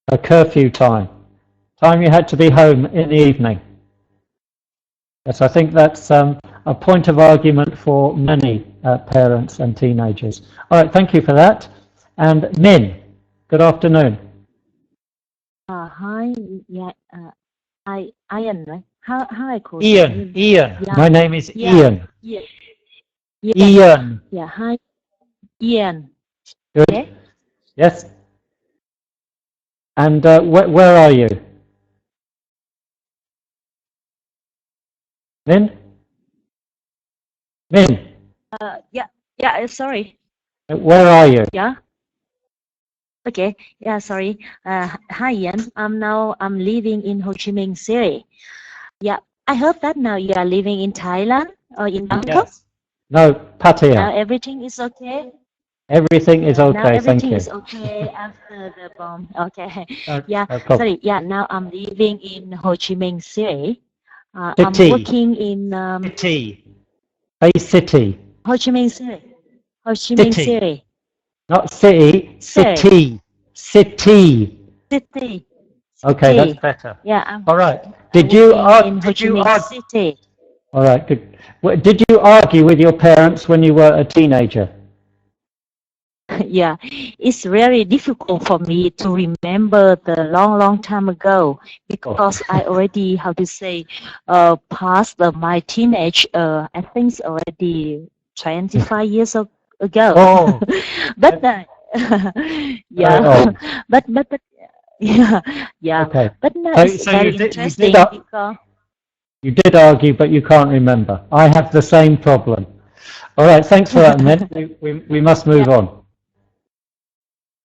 A curfew time. Time you had to be home in the evening. Yes, I think that's a point of argument for many parents and teenagers. All right, thank you for that. And Min, good afternoon. Hi, yeah, Ian, right? How I call Ian, Ian. Yeah, My name is yeah, Ian. yeah, yeah, Ian. yeah. Hi, Ian. Good. Okay. Yes. And where are you? Min? Min, Yeah, yeah. Sorry. where are you? Yeah. Okay. Yeah. Sorry. Hi, Ian. I'm living in Ho Chi Minh City. Yeah. I heard that now you are living in Thailand or in Bangkok. Yes. No, Now Pattaya. everything is okay. Everything is Now okay, thank everything you. is okay after the bomb. Okay. No, Yeah. no problem. Sorry. Yeah. Now I'm living in Ho Chi Minh City. I'm City. working in City. Say city. Ho Chi Minh City. Ho Chi Minh City. City. Not city. City. City. City. Okay, that's City. better. Yeah. All right. I'm Did you working in Ho did Chi you Minh City. all right, good. Did you argue with your parents when you were a teenager? Yeah, it's very difficult for me to remember the long time ago because I already, how to say, past my teenage. I think it's already 25 years ago. Oh, But very yeah, old. but yeah, yeah. Okay. But no, So, it's so very interesting because you did argue, but you can't remember. I have the same problem. All right, thanks for that, Min. We must move yeah. on.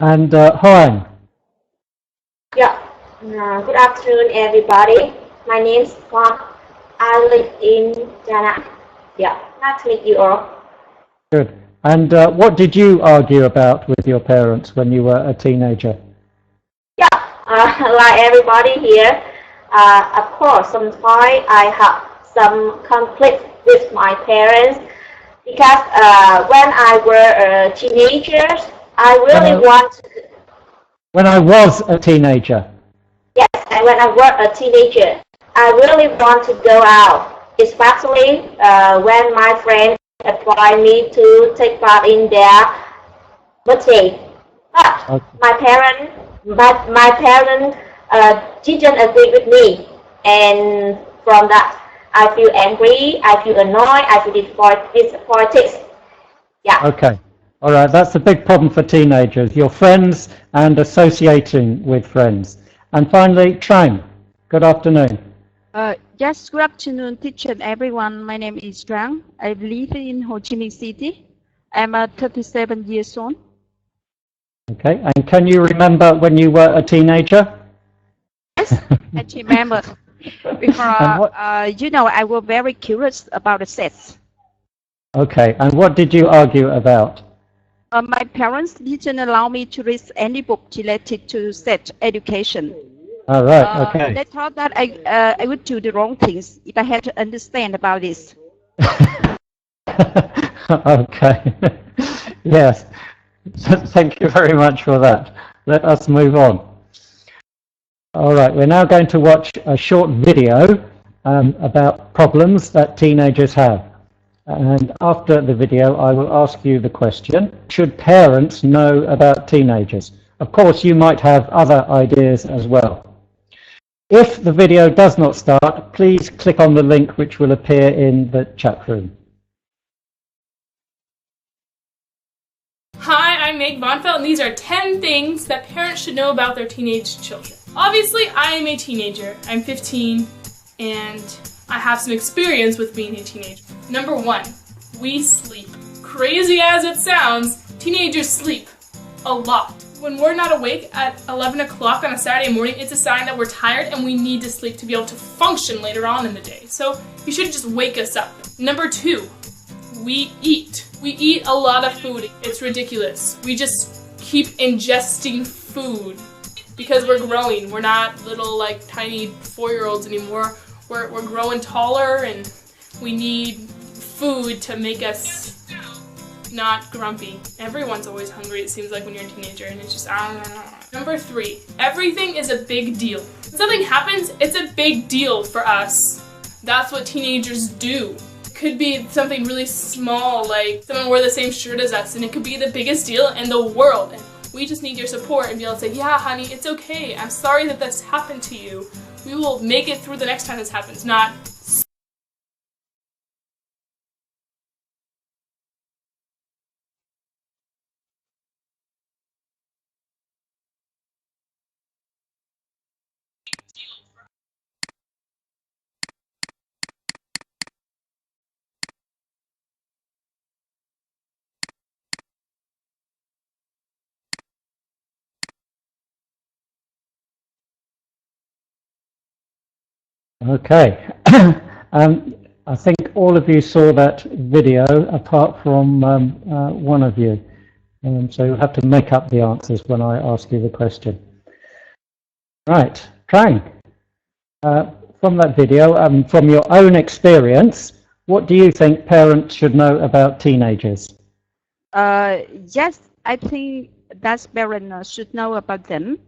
And Hoang. Yeah. Good afternoon, everybody. My name is Huang. I live in Ghana. Yeah. Nice to meet you all. Good. And what did you argue about with your parents when you were a teenager? Yeah. Like everybody here, of course, sometimes I have some conflict with my parents because when I were a teenager, I really want to. When I was a teenager. Yes, and when I was a teenager, I really want to go out, especially when my friends apply me to take part in their birthday. But Okay. my parents didn't agree with me, and from that, I feel angry, I feel annoyed, I feel disappointed. Yeah. Okay. All right. That's a big problem for teenagers. Your friends and associating with friends. And finally, Trang. Good afternoon. Yes, good afternoon, teacher and everyone. My name is Trang. I live in Ho Chi Minh City. I'm 37 years old. Okay. And can you remember when you were a teenager? Yes, I remember. Before, I was very curious about the sex. Okay. And what did you argue about? My parents didn't allow me to read any book related to sex education. All right. Okay. They thought that I would do the wrong things if I had to understand about this. Okay. Yes. Thank you very much for that. Let us move on. All right. We're now going to watch a short video about problems that teenagers have. And after the video, I will ask you the question, should parents know about teenagers? Of course, you might have other ideas as well. If the video does not start, please click on the link which will appear in the chat room. Hi, I'm Meg Bonfeld, and these are 10 things that parents should know about their teenage children. Obviously, I am a teenager. I'm 15, and I have some experience with being a teenager. Number 1, we sleep. Crazy as it sounds, teenagers sleep a lot. When we're not awake at 11 o'clock on a Saturday morning, it's a sign that we're tired and we need to sleep to be able to function later on in the day. So you should just wake us up. Number 2, we eat. We eat a lot of food. It's ridiculous. We just keep ingesting food because we're growing. We're not little like tiny 4-year-olds anymore. We're growing taller and we need food to make us not grumpy. Everyone's always hungry, it seems like, when you're a teenager, and it's just, I don't know. Number 3, everything is a big deal. When something happens, it's a big deal for us. That's what teenagers do. It could be something really small, like someone wore the same shirt as us, and it could be the biggest deal in the world. And we just need your support and be able to say, yeah, honey, it's okay. I'm sorry that this happened to you. We will make it through the next time this happens, not Okay. I think all of you saw that video, apart from one of you. So you'll have to make up the answers when I ask you the question. Right, Trang, from that video, from your own experience, what do you think parents should know about teenagers? Yes, I think that parents should know about them.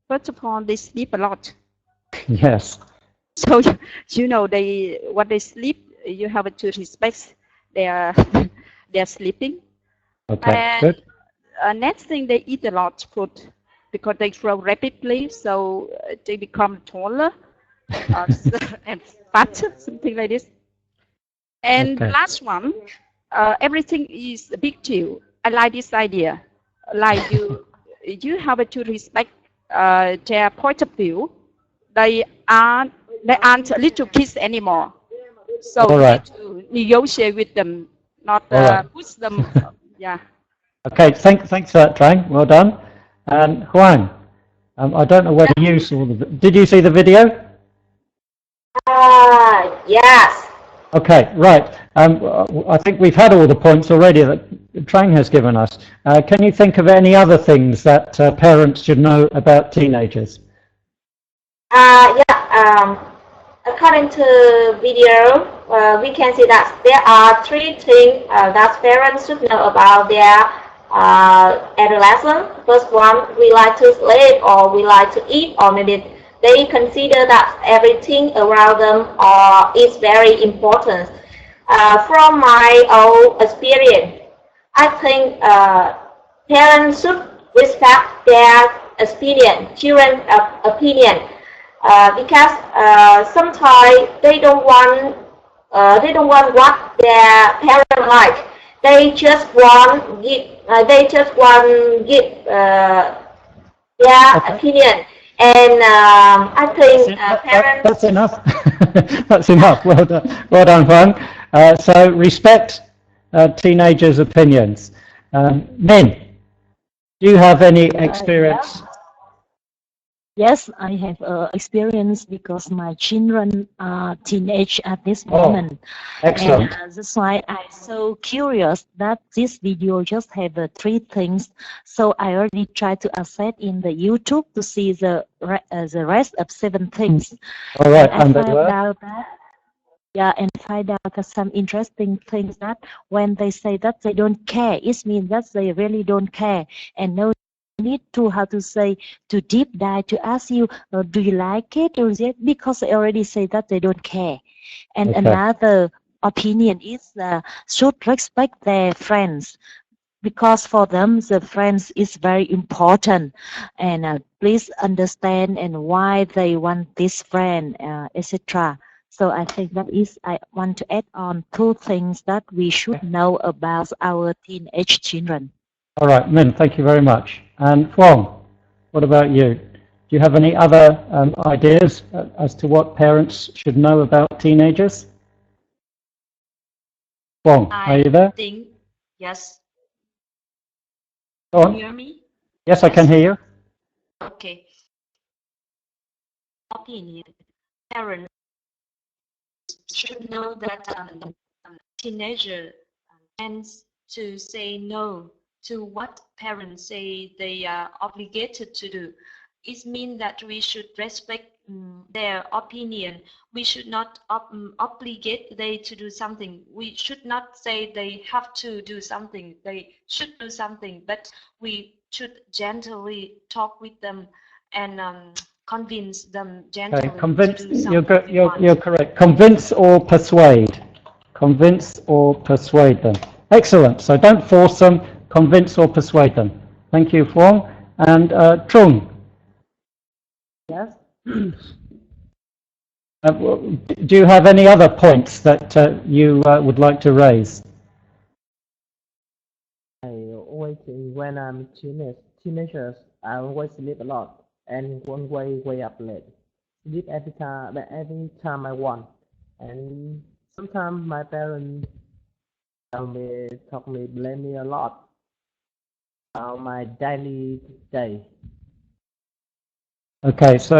First of all, they sleep a lot. Yes. So, you know, when they sleep, you have to respect their sleeping. Okay, and good. Next thing, they eat a lot of food because they grow rapidly, so they become taller and fat, something like this. And Okay. last one, everything is a big deal. I like this idea. Like you have to respect their point of view. They aren't little kids anymore. So All right. you need to negotiate with them, not right. push them. Yeah. Okay, thanks for that, Trang. Well done. And Huang, I don't know whether you saw did you see the video? Yes. Okay, right. I think we've had all the points already that Trang has given us. Can you think of any other things that parents should know about teenagers? According to video, we can see that there are 3 things that parents should know about their adolescent. First one, we like to sleep, or we like to eat, or maybe they consider that everything around them is very important. From my own experience, I think parents should respect their opinion, children's opinion, because sometimes they don't want what their parents like. They just want give their opinion. And I think parents... That's enough. That's enough. Well done, Huang. So respect teenagers' opinions. Min, do you have any experience? Yes, I have experience because my children are teenage at this moment. Excellent. And that's why I'm so curious that this video just have 3 things. So I already tried to access in the YouTube to see the rest of 7 things. All right, and I found out that, yeah, and find out that some interesting things that when they say that they don't care, it means that they really don't care, and no need to, how to say, to deep dive to ask you, do you like it or is it, because they already say that they don't care. And another opinion is should respect their friends, because for them the friends is very important, and please understand and why they want this friend, etc. So I think that is, I want to add on 2 things that we should know about our teenage children. All right, Min, thank you very much. And Huang, what about you? Do you have any other ideas as to what parents should know about teenagers? Huang, are you there? Yes. Go on. Can you hear me? Yes, I can hear you. Okay. Opinion. Parents should know that teenager tends to say no to what parents say they are obligated to do. it means that we should respect their opinion. We should not obligate they to do something. We should not say they have to do something. They should do something, but we should gently talk with them and convince them gently Okay, convince, to do something. you're correct. Convince or persuade. Convince or persuade them. Excellent. So don't force them, convince or persuade them. Thank you, Phuong. And Trung. Yes. Do you have any other points that you would like to raise? I always think when I'm teenagers, I always sleep a lot and won't wake up late. Sleep every time I want. And sometimes my parents blame me a lot on my daily day. Okay, so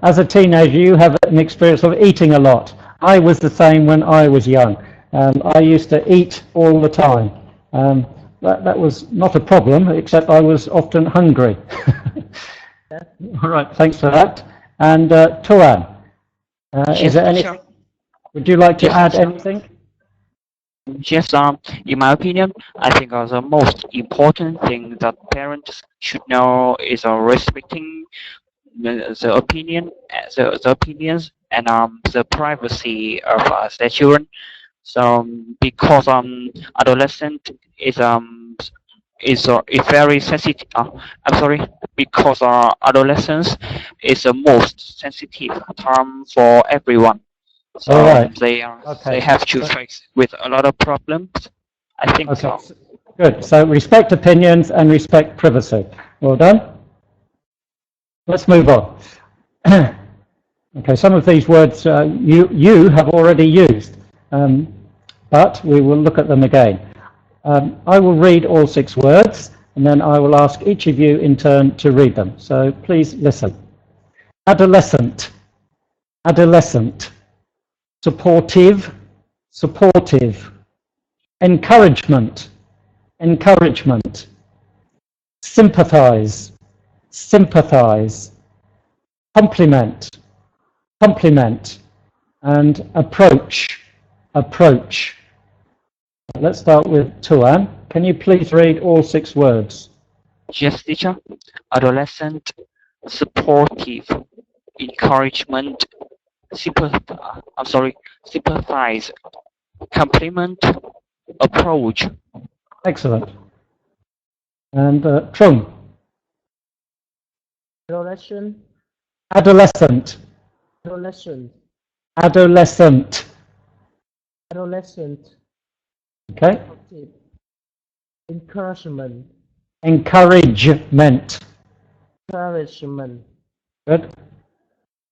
as a teenager, you have an experience of eating a lot. I was the same when I was young. I used to eat all the time. That was not a problem, except I was often hungry. All right, thanks for that. And Tuan, is there anything? Would you like to add anything? Yes, in my opinion, I think the most important thing that parents should know is respecting the opinions and the privacy of their children. So because adolescent is very sensitive. I'm sorry, because adolescence is the most sensitive time for everyone. So All right. they have to face with a lot of problems. I think so. Good. So respect opinions and respect privacy. Well done. Let's move on. Okay, some of these words you have already used, but we will look at them again. I will read all 6 words, and then I will ask each of you in turn to read them. So please listen. Adolescent, adolescent. Supportive, supportive. Encouragement, encouragement. Sympathize, sympathize. Compliment, compliment. And approach, approach. Let's start with Tuan. Can you please read all 6 words? Yes, teacher. Adolescent, supportive, encouragement, sympathize, compliment, approach. Excellent. And Trung. Adolescent, Adolescent, adolescent, adolescent. adolescent. Okay. Encouragement, Encouragement. encouragement. Good.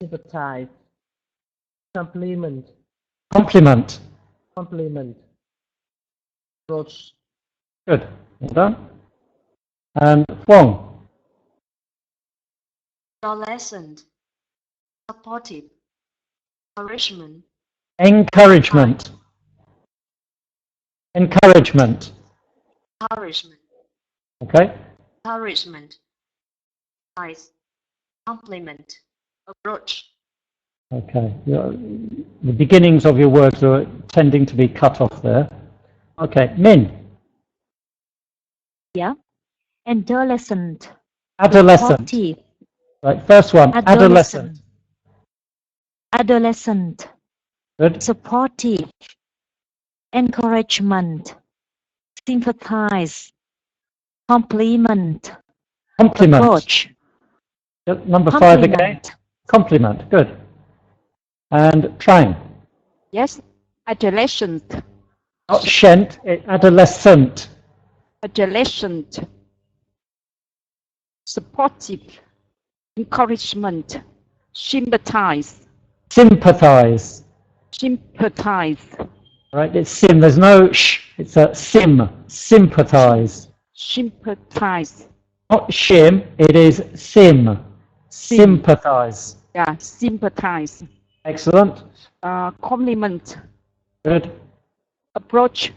Sympathize, compliment, Compliment. compliment. Approach, Good. Well done. And Phuong. Adolescent, supportive, encouragement, Encouragement. Encouragement. encouragement, Okay. encouragement, size, compliment, approach. Okay. The beginnings of your words are tending to be cut off there. Okay. Min. Yeah. Adolescent. Adolescent. Supportive. Right. First one. Adolescent. Adolescent. Good. Supportive. Encouragement. Sympathize. Compliment. Compliment. Approach. Number 5 again. Compliment. Good. And Trang. Yes, adolescent, Not shent, adolescent. adolescent, supportive, encouragement, sympathize, Sympathize. sympathize, Right, it's sim, there's no sh, it's a sim. Sympathize. sympathize. Not shim, it is sim. Sympathize. Yeah, sympathize. Excellent. Compliment, Good. approach.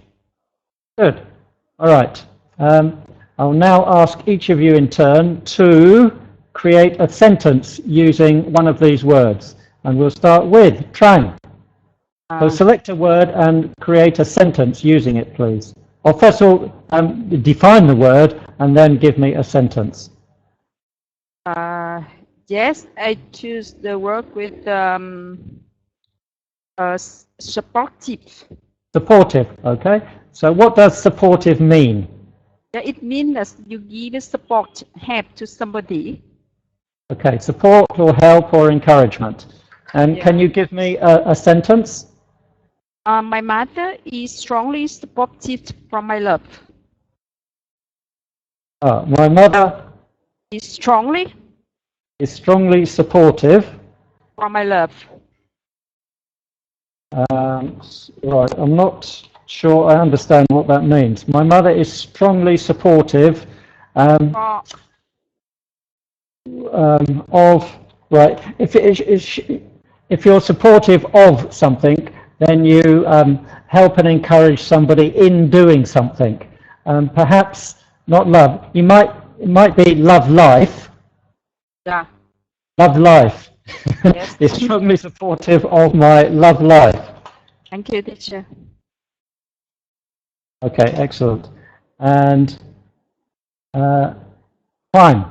Good. All right. I'll now ask each of you in turn to create a sentence using one of these words. And we'll start with Trang. So select a word and create a sentence using it, please. Or first of all, define the word and then give me a sentence. Yes, I choose the word with supportive. Supportive, okay. So what does supportive mean? Yeah, it means that you give support, help to somebody. Okay, support or help or encouragement. And Yeah. can you give me a sentence? My mother is strongly supportive from my love. My mother Is strongly is strongly supportive. from my love. Right, I'm not sure I understand what that means. My mother is strongly supportive For, of, right, if you're supportive of something, then you help and encourage somebody in doing something. Perhaps not love. It might be love life. yeah. Love life. Yes. Is strongly supportive of my love life. Thank you, teacher. Okay, excellent. And fine.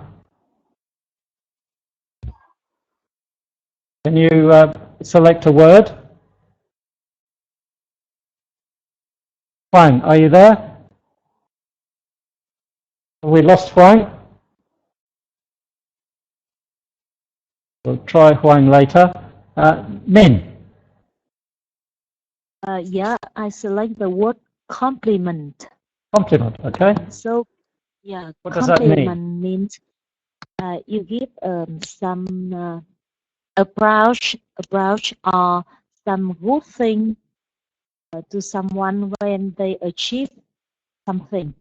Can you select a word? Fine, are you there? Have we lost Huang? We'll try Huang later. Min. Yeah, I select the word compliment. Compliment, okay. So, yeah, What does that mean? compliment means you give some approach or some good thing to someone when they achieve something.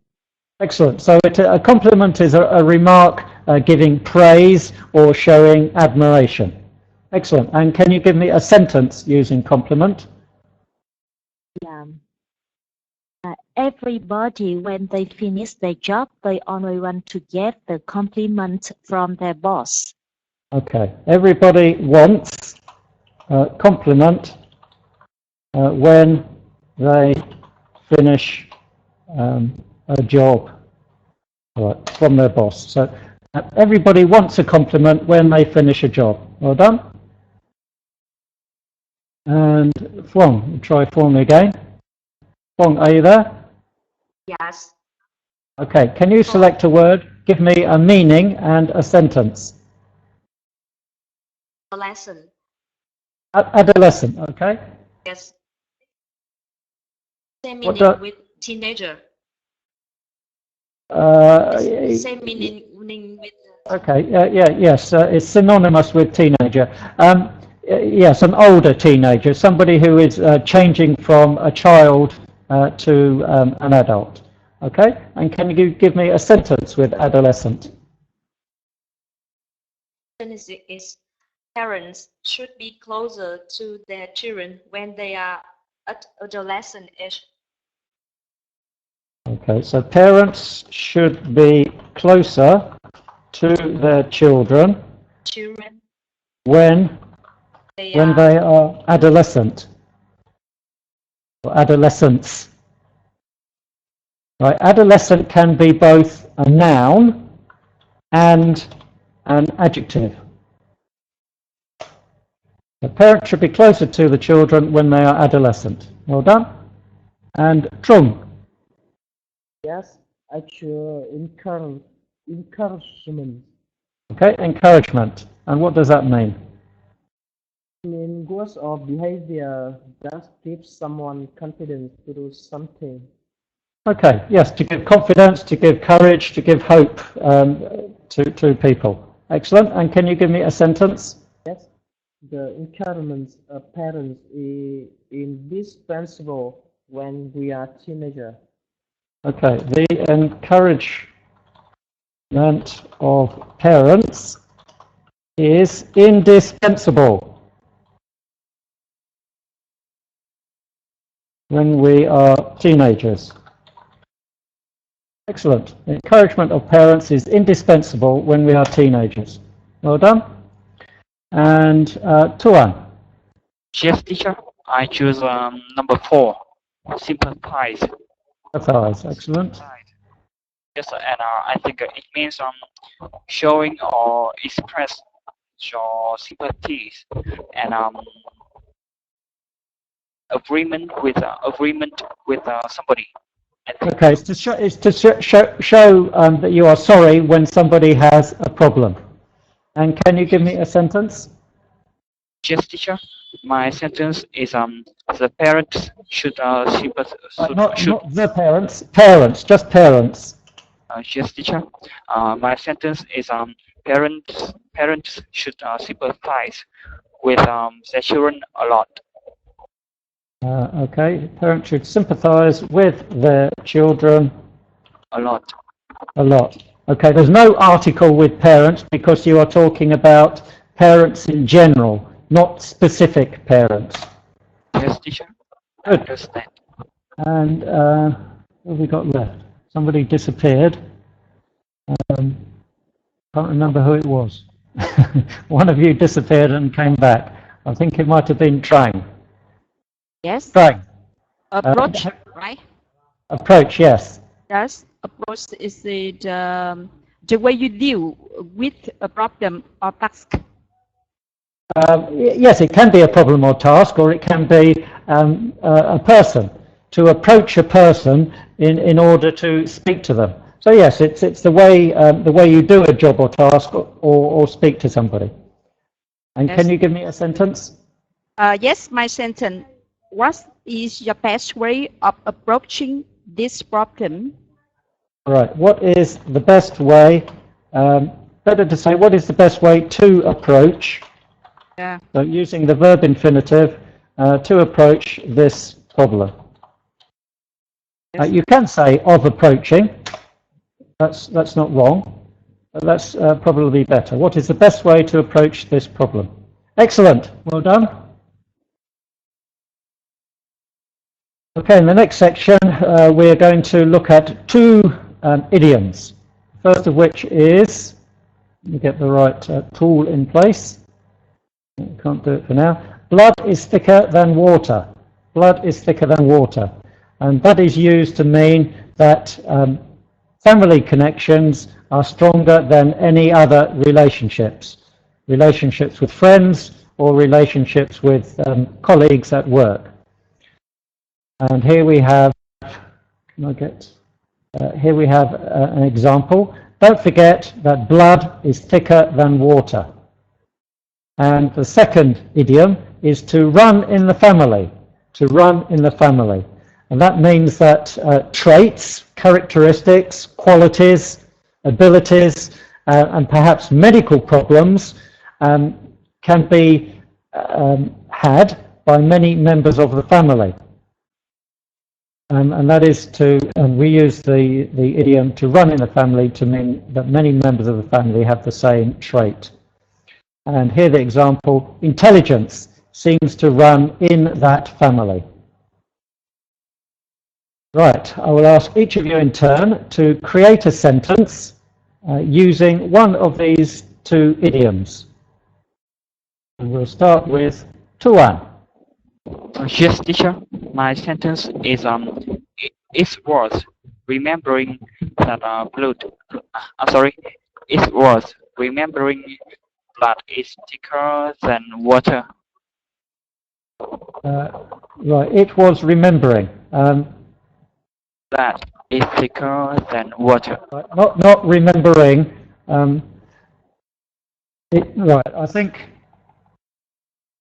Excellent. So a compliment is a remark giving praise or showing admiration. Excellent. And can you give me a sentence using compliment? Yeah. Everybody, when they finish their job, they only want to get the compliment from their boss. Okay. Everybody wants compliment when they finish a job from their boss. So everybody wants a compliment when they finish a job. Well done. And Fong, we'll try Fong again. Fong, are you there? Yes. Okay, can you select a word, give me a meaning and a sentence? Adolescent. Adolescent, okay. Yes. Same What meaning with teenager. Same meaning with. Okay, yes, it's synonymous with teenager. Yes, an older teenager, somebody who is changing from a child to an adult. Okay, and can you give me a sentence with adolescent? Is parents should be closer to their children when they are at adolescent age. Okay, so parents should be closer to their children when they are adolescent or adolescents. Right, adolescent can be both a noun and an adjective. The parents should be closer to the children when they are adolescent. Well done. And Trung. Yes, I choose encouragement. Okay, encouragement. And what does that mean? Words or behavior that gives someone confidence to do something. Okay, yes, to give confidence, to give courage, to give hope to people. Excellent. And can you give me a sentence? Yes, the encouragement of parents is indispensable when we are teenagers. Okay, the encouragement of parents is indispensable when we are teenagers. Excellent. The encouragement of parents is indispensable when we are teenagers. well done. And Tuan. Yes, teacher. I choose number 4. Sympathize. Sympathize, excellent. Yes, and I think it means showing or express your sympathies and agreement with somebody. Okay, it's to show that you are sorry when somebody has a problem. And can you give me a sentence? Yes, teacher. My sentence is the parents should Not the parents. Parents, just parents. Yes, teacher. My sentence is parents should sympathize with their children a lot. Okay, parents should sympathize with their children a lot. A lot. Okay, there's no article with parents because you are talking about parents in general, not specific parents. Yes, teacher. Good. Understand. And what have we got left? Somebody disappeared. Can't remember who it was. One of you disappeared and came back. I think it might have been Trang. Yes. Trang. Approach, right? Approach, yes. Yes. Approach is the way you deal with a problem or task. Yes, it can be a problem or task, or it can be a person. To approach a person in order to speak to them. So yes, it's the way you do a job or task or speak to somebody. And Yes. can you give me a sentence? Yes, my sentence. What is your best way of approaching this problem? Right. What is the best way? Better to say, what is the best way to approach? Yeah. So using the verb infinitive to approach this problem. Yes. You can say of approaching. That's not wrong. But that's probably better. What is the best way to approach this problem? Excellent. Well done. Okay, in the next section, we're going to look at 2 idioms. First of which is, let me get the right tool in place. Can't do it for now. Blood is thicker than water. Blood is thicker than water. And that is used to mean that family connections are stronger than any other relationships. Relationships with friends or relationships with colleagues at work. And here we have, here we have an example. Don't forget that blood is thicker than water. And the second idiom is to run in the family. To run in the family. And that means that traits, characteristics, qualities, abilities, and perhaps medical problems can be had by many members of the family. And that is we use the idiom to run in the family to mean that many members of the family have the same trait. And here the example, intelligence seems to run in that family. Right, I will ask each of you in turn to create a sentence using one of these 2 idioms. And we'll start with Tuan. Yes, teacher. My sentence is it was remembering that blood. It was remembering blood is thicker than water. Right, it was remembering. Blood is thicker than water. Right, not remembering. Right, I think.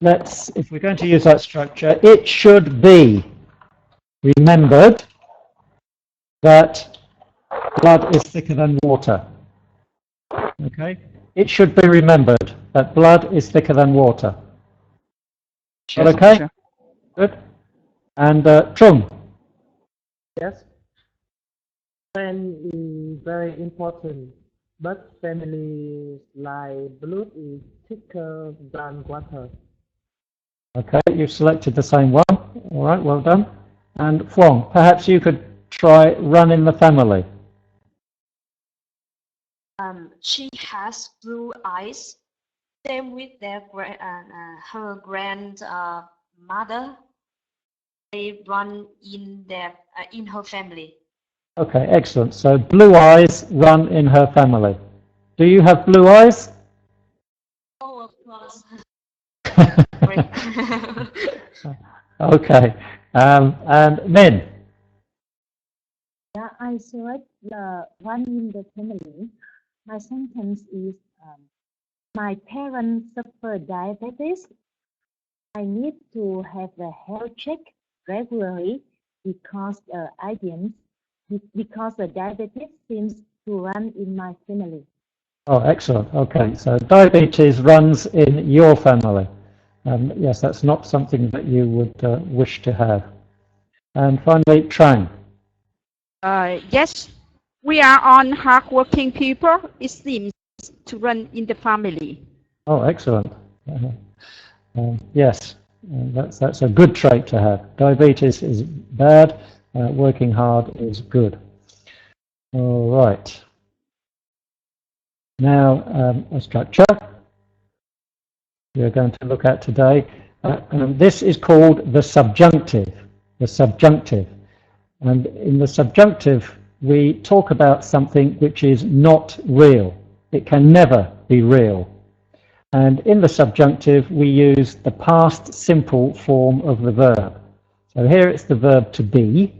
If we're going to use that structure, it should be remembered that blood is thicker than water. Okay? It should be remembered that blood is thicker than water. Yes, okay? teacher. Good. And Trung. Yes. Friend is very important, but family like blood is thicker than water. Okay, you've selected the same one. All right, well done. And Phuong, perhaps you could try run in the family. She has blue eyes. same with their her grandmother. They run in their in her family. Okay, excellent. So blue eyes run in her family. Do you have blue eyes? Oh, of course. Okay. And Min? Yeah, I select the one in the family. My sentence is, my parents suffer diabetes. I need to have a health check regularly because because the diabetes seems to run in my family. Oh, excellent. Okay, so diabetes runs in your family. Yes, that's not something that you would wish to have. And finally, Trang. Yes, we are on hardworking people. It seems to run in the family. Oh, excellent. Yes, that's a good trait to have. Diabetes is bad, working hard is good. All right. Now, a structure we're going to look at today. This is called the subjunctive. The subjunctive. And in the subjunctive, we talk about something which is not real. It can never be real. And in the subjunctive, we use the past simple form of the verb. So here it's the verb to be,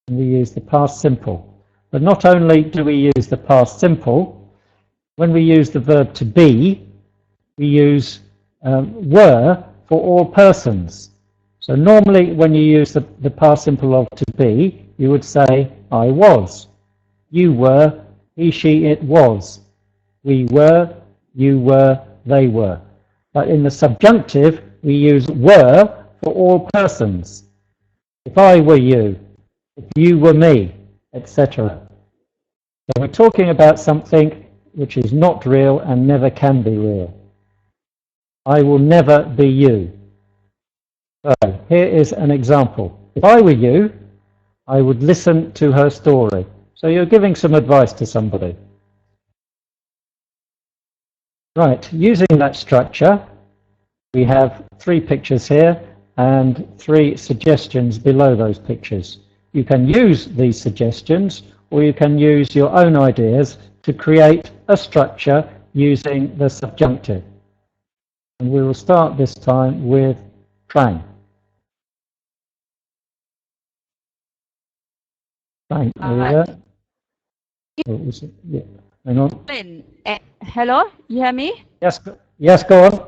and we use the past simple. But not only do we use the past simple, when we use the verb to be, we use were for all persons. So normally when you use the past simple of to be, you would say, I was, you were, he, she, it was, we were, you were, they were. But in the subjunctive, we use were for all persons. If I were you, if you were me, etc. So we're talking about something which is not real and never can be real. I will never be you. So here is an example. If I were you, I would listen to her story. So you're giving some advice to somebody. Right, using that structure, we have 3 pictures here and 3 suggestions below those pictures. You can use these suggestions or you can use your own ideas to create a structure using the subjunctive. And we will start this time with Trang. Trang, are you there? Yeah. Hang on. Hello, you hear me? Yes, yes, go on.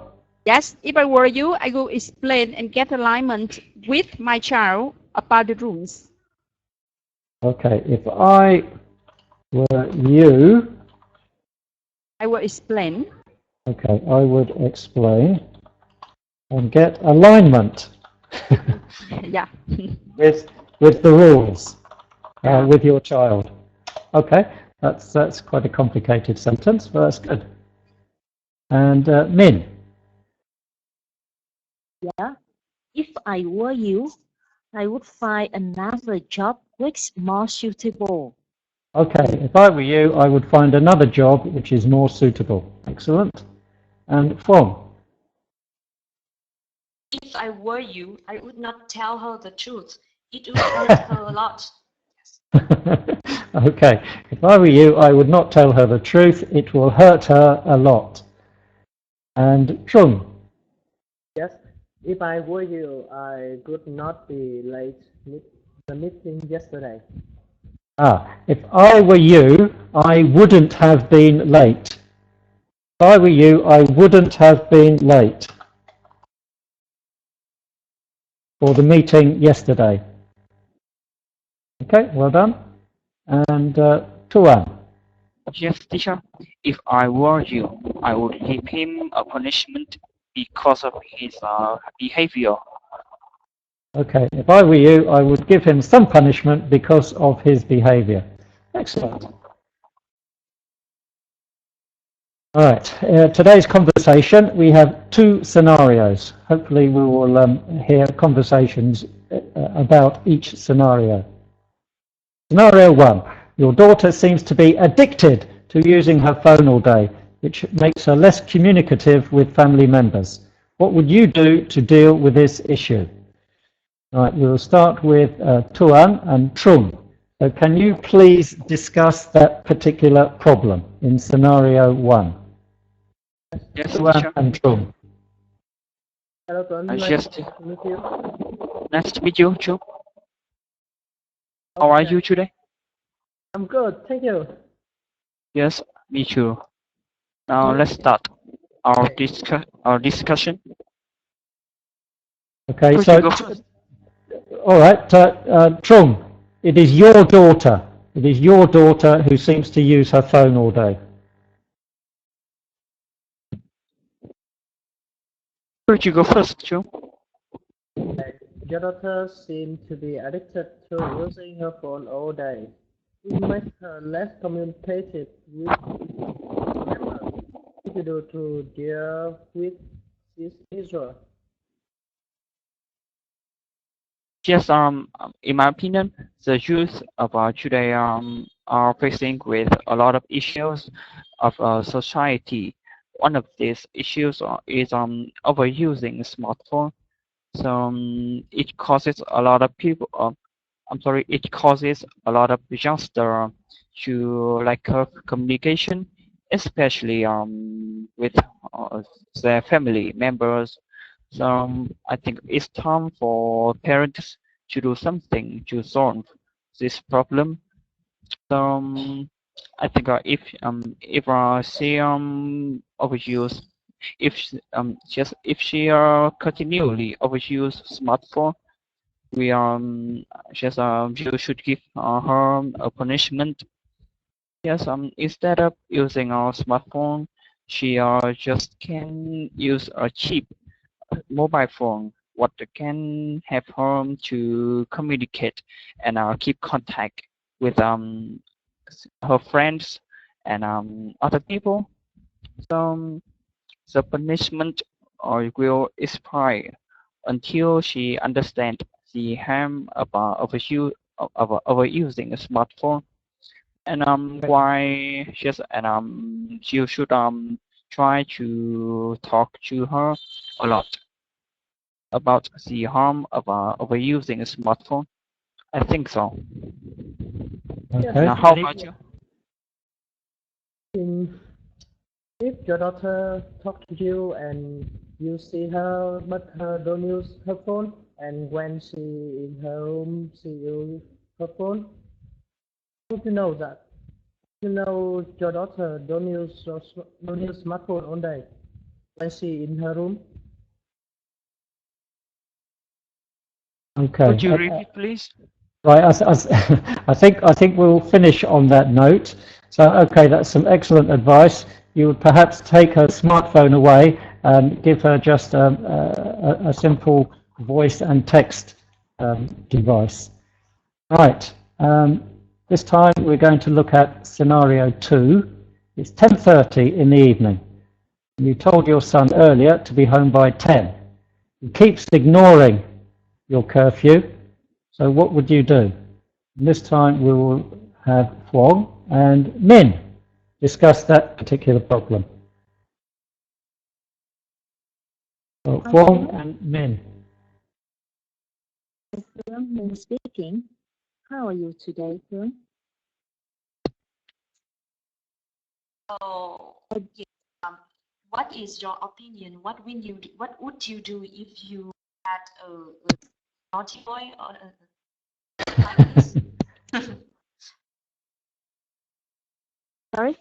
Yes, if I were you, I would explain and get alignment with my child about the rules. Okay, if I were you, I will explain. Okay, I would explain and get alignment Yeah. with the rules with your child. Okay, that's quite a complicated sentence, but that's good. And Min. Yeah, if I were you, I would find another job which is more suitable. Okay, if I were you, I would find another job which is more suitable. Excellent. And Phong. If I were you, I would not tell her the truth. It would hurt her a lot. Okay, if I were you, I would not tell her the truth. It will hurt her a lot. And Trung. Yes, if I were you, I could not be late the meeting yesterday. If I were you, I wouldn't have been late. If I were you, I wouldn't have been late for the meeting yesterday. Okay, well done. And Tuan. Yes, teacher. If I were you, I would give him a punishment because of his behavior. Okay, if I were you, I would give him some punishment because of his behavior. Excellent. All right, today's conversation, we have 2 scenarios. Hopefully we will hear conversations about each scenario. Scenario 1, your daughter seems to be addicted to using her phone all day. which makes her less communicative with family members. What would you do to deal with this issue? Right, we'll start with Tuan and Trung. So can you please discuss that particular problem in scenario 1? Yes, Tuan teacher. and Trung. Hello, Tuấn. I Nice just to meet you. Nice to meet you, Chu. How are Okay. you today? I'm good, thank you. Yes, me too. Now let's start our discussion. Okay, Could so you go first? all right, Trung, it is your daughter. It is your daughter who seems to use her phone all day. Could you go first, Chu? Your daughter seems to be addicted to using her phone all day. It makes her less communicative with members. What you do to deal with this issue? Yes, in my opinion, the youth of today are facing with a lot of issues of society. One of these issues is overusing smartphone. So it causes a lot of people. It causes a lot of youngsters to lack of communication, especially with their family members. So I think it's time for parents to do something to solve this problem. So I think if she overuse, if she continually overuse smartphone, we just you should give her a punishment. Yes, instead of using our smartphone, she just can use a cheap mobile phone, what can help her to communicate and keep contact with her friends and other people. So the punishment will expire until she understands the harm about overusing a smartphone, and why she's and you should try to talk to her a lot about the harm of overusing a smartphone. I think so. Okay. Now, how about you? If your daughter talk to you and you see her but her don't use her phone, and when she in her room she use her phone, how do you know that? You know your daughter don't use smartphone all day when she in her room. Okay. Could you repeat, please? Right, I think we'll finish on that note. So, okay, that's some excellent advice. You would perhaps take her smartphone away and give her just a simple voice and text device. Right, this time we're going to look at scenario 2. It's 10:30 in the evening. You told your son earlier to be home by 10. He keeps ignoring your curfew. So what would you do? And this time we will have Huang and Min discuss that particular problem. So Huang and Min. Min speaking. How are you today, Phương? So, what is your opinion? What would you do if you had a naughty boy or like this? Sorry,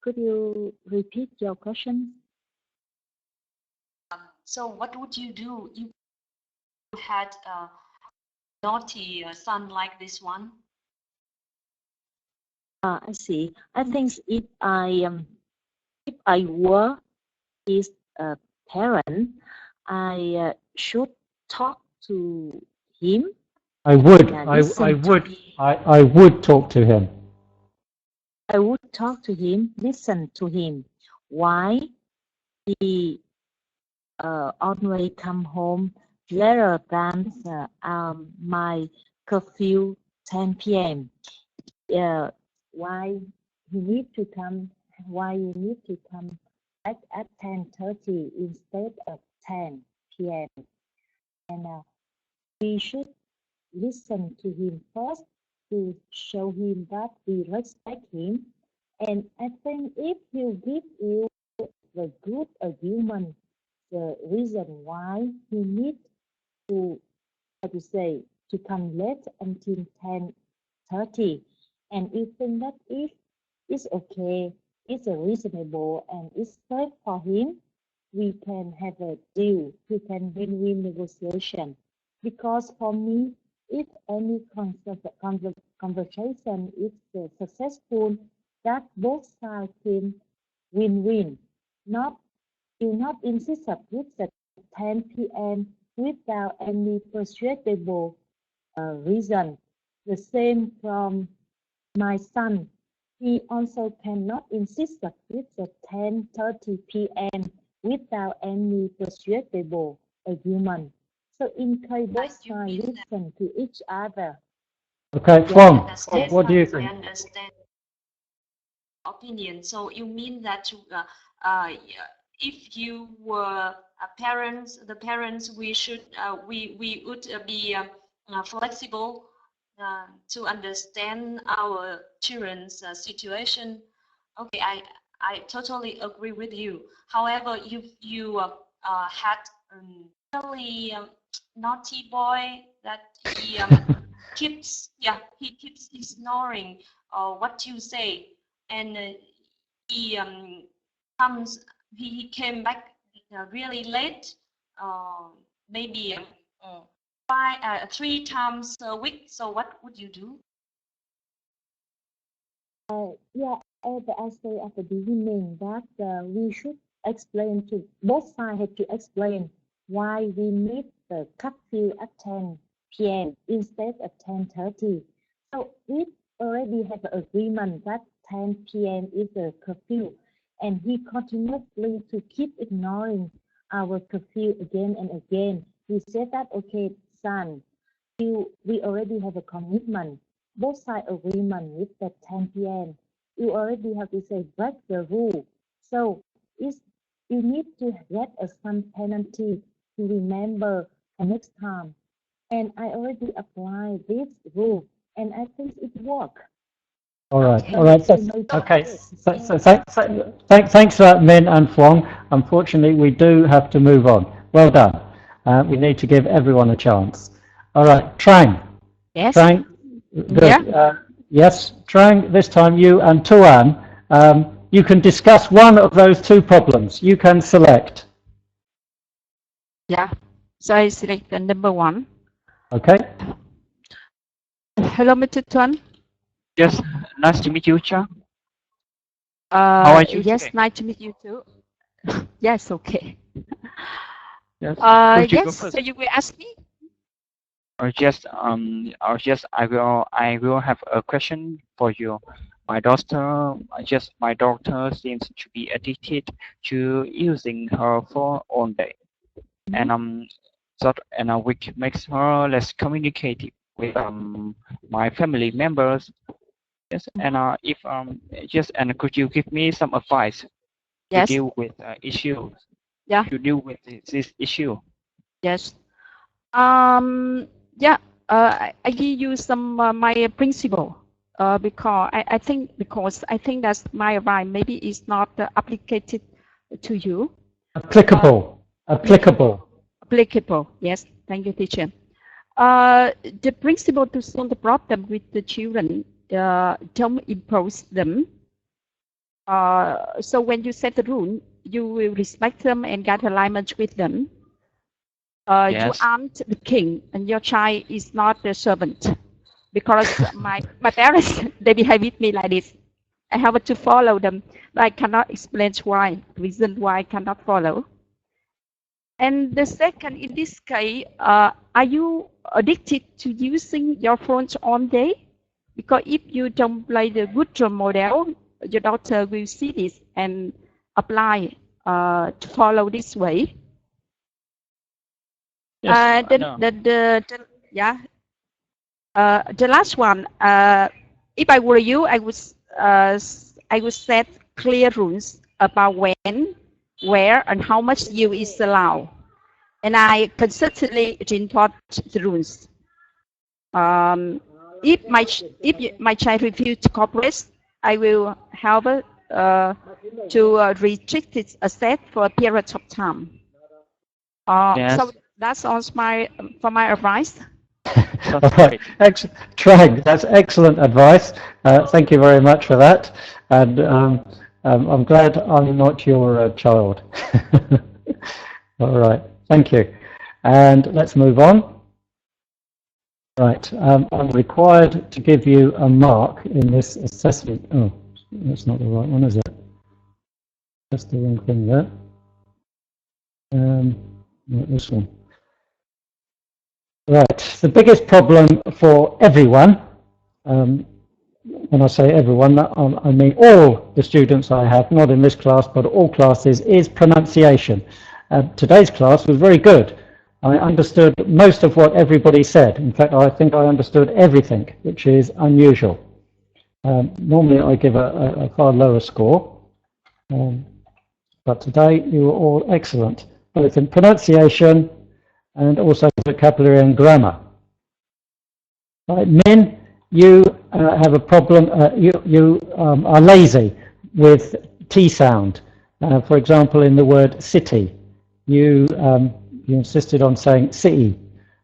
could you repeat your question? So what would you do if you had a naughty son like this one? I see. I think if I were his parent, I should talk to him. I would talk to him. I would talk to him, listen to him. Why he always come home later than my curfew 10 p.m. Why he need to come why you need to come back at 10:30 instead of 10 p.m. And we should listen to him first to show him that we respect him. And I think if he give you the good argument, the reason why he need to, how to say, to come late until 10:30, and you think that if it's okay, it's reasonable, and it's safe for him, we can have a deal, we can win-win negotiation. Because for me, if any conversation is successful, that both sides can win-win. Do not insist with the 10 p.m. without any persuadable reason. The same from my son. He also cannot insist with the 10:30 p.m. without any persuadable argument. So encourage both sides listen to each other. Okay, Phong, what do you think? Understand opinion. So you mean that if you were the parents, we should we would be flexible to understand our children's situation. Okay, I totally agree with you. However, if you had really naughty boy that he keeps ignoring what you say, and he came back really late, maybe 3 times a week. So what would you do? Yeah, as I say at the beginning, that we should explain to both sides have to explain why we need the curfew at 10 p.m. instead of 10:30. So we already have an agreement that 10 p.m. is a curfew, and he continuously to keep ignoring our curfew again and again. We said that, okay, son, we already have a commitment, both sides agreement with the 10 p.m. You already have to say break the rule. So you need to get some penalty to remember the next time. And I already applied this rule, and I think it worked. All right, all right. Okay, thanks for that, Min and Phong. Unfortunately, we do have to move on. Well done. We need to give everyone a chance. All right, Trang. Yes. Trang, good. Yeah. Yes, Trang, this time you and Tuan, you can discuss one of those 2 problems. You can select. Yeah. So I select the number 1. Okay. Hello, Mr. Tuan. Yes, nice to meet you, Trang. How are you Yes, today? nice to meet you too. Yes, okay. Yes. Could you go Yes, first? so you will ask me? Or I will have a question for you. My daughter seems to be addicted to using her phone all day, and which makes her less communicative with my family members. Yes, and could you give me some advice Yes. to deal with issue? Yeah. To deal with this issue. Yes. Yeah. I give you some my principle. Because I think that my advice maybe is not applicated to you. Applicable. Applicable. Yes. Thank you, teacher. The principle to solve the problem with the children, don't impose them. So when you set the rule, you will respect them and get alignment with them. Yes. You aren't the king, and your child is not the servant. Because my parents, they behave with me like this. I have to follow them, but I cannot explain reason why I cannot follow. And the second, in this case, are you addicted to using your phones all day? Because if you don't play the good role model, your daughter will see this and apply to follow this way. Yes. The last one, if I were you, I would set clear rules about when, where, and how much use is allowed. And I consistently report the rules. If my child refuses to cooperate, I will help to restrict its access for a period of time. Yes. So that's all for my advice. All right. Trang, that's excellent advice. Thank you very much for that. And I'm glad I'm not your child. All right. Thank you. And let's move on. Right. I'm required to give you a mark in this assessment. Oh, that's not the right one, is it? That's the wrong thing there. Not this one. Right, the biggest problem for everyone, when I say everyone, I mean all the students I have, not in this class, but all classes, is pronunciation. Today's class was very good. I understood most of what everybody said. In fact, I think I understood everything, which is unusual. Normally I give a far lower score, but today you were all excellent, both in pronunciation and also vocabulary and grammar. Right, Min, you have a problem, you are lazy with T sound. For example, in the word city, you insisted on saying city,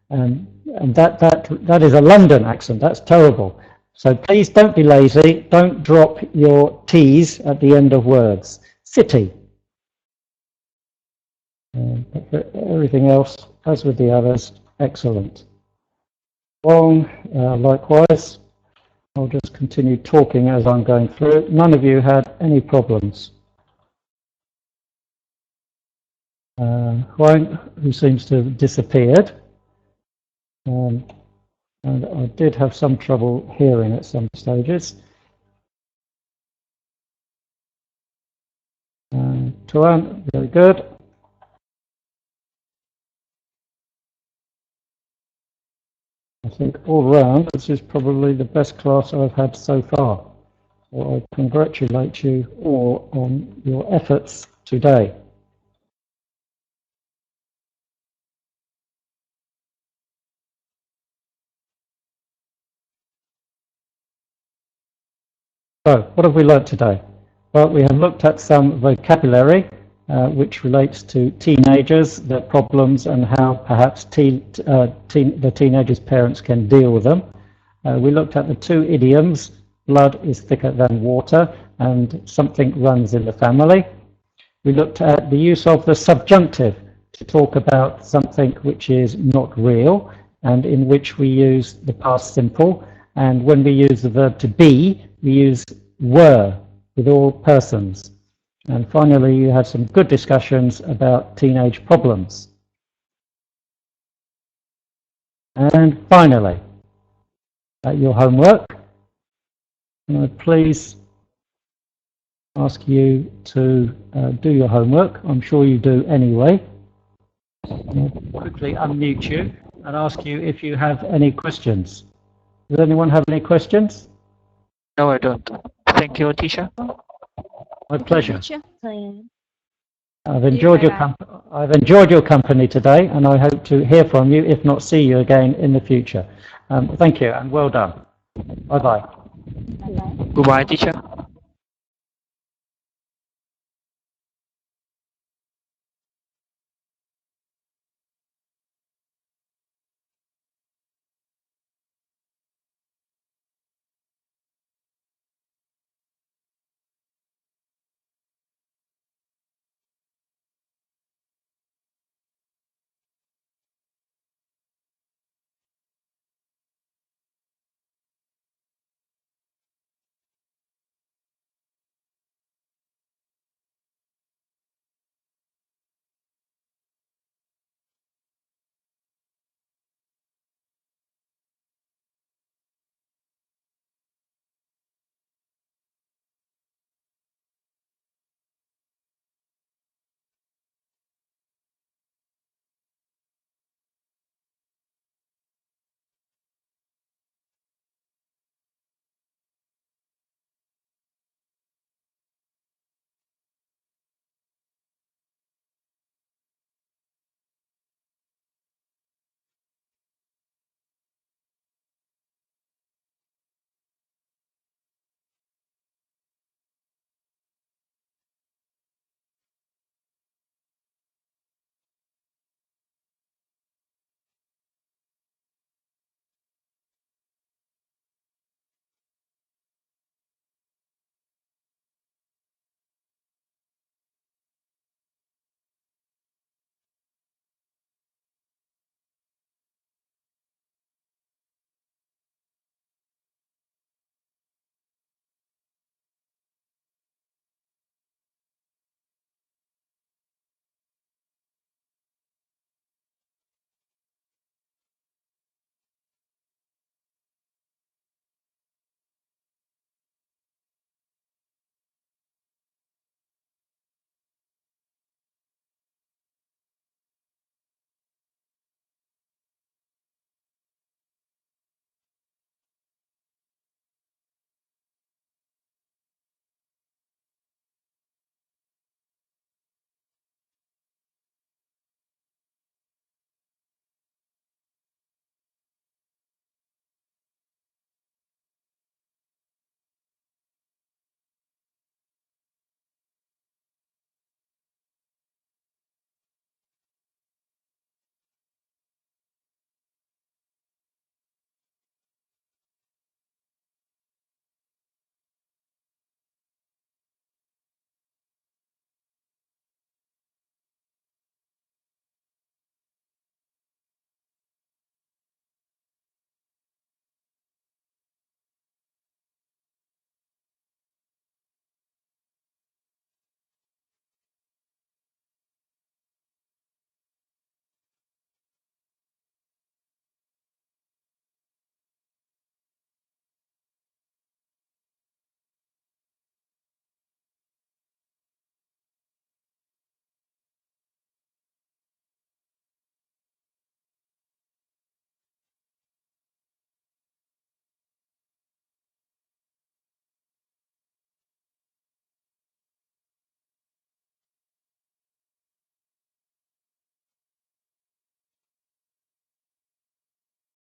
and that is a London accent, that's terrible. So please don't be lazy, don't drop your T's at the end of words. City. But for everything else, as with the others, excellent. Wong, likewise. I'll just continue talking as I'm going through. None of you had any problems. Huang, who seems to have disappeared. And I did have some trouble hearing at some stages. Tuan, very good. I think all round, this is probably the best class I've had so far. So I congratulate you all on your efforts today. So, what have we learnt today? Well, we have looked at some vocabulary which relates to teenagers, their problems, and how perhaps the teenagers' parents can deal with them. We looked at the two idioms, blood is thicker than water, and something runs in the family. We looked at the use of the subjunctive to talk about something which is not real, and in which we use the past simple. And when we use the verb to be, we use were with all persons. And finally, you had some good discussions about teenage problems. And finally, your homework. Can I please ask you to do your homework? I'm sure you do anyway. I'll quickly unmute you and ask you if you have any questions. Does anyone have any questions? No, I don't. Thank you, teacher. My pleasure. Teacher. I've enjoyed your company today, and I hope to hear from you, if not see you again in the future. Thank you, and well done. Bye-bye. Goodbye, teacher.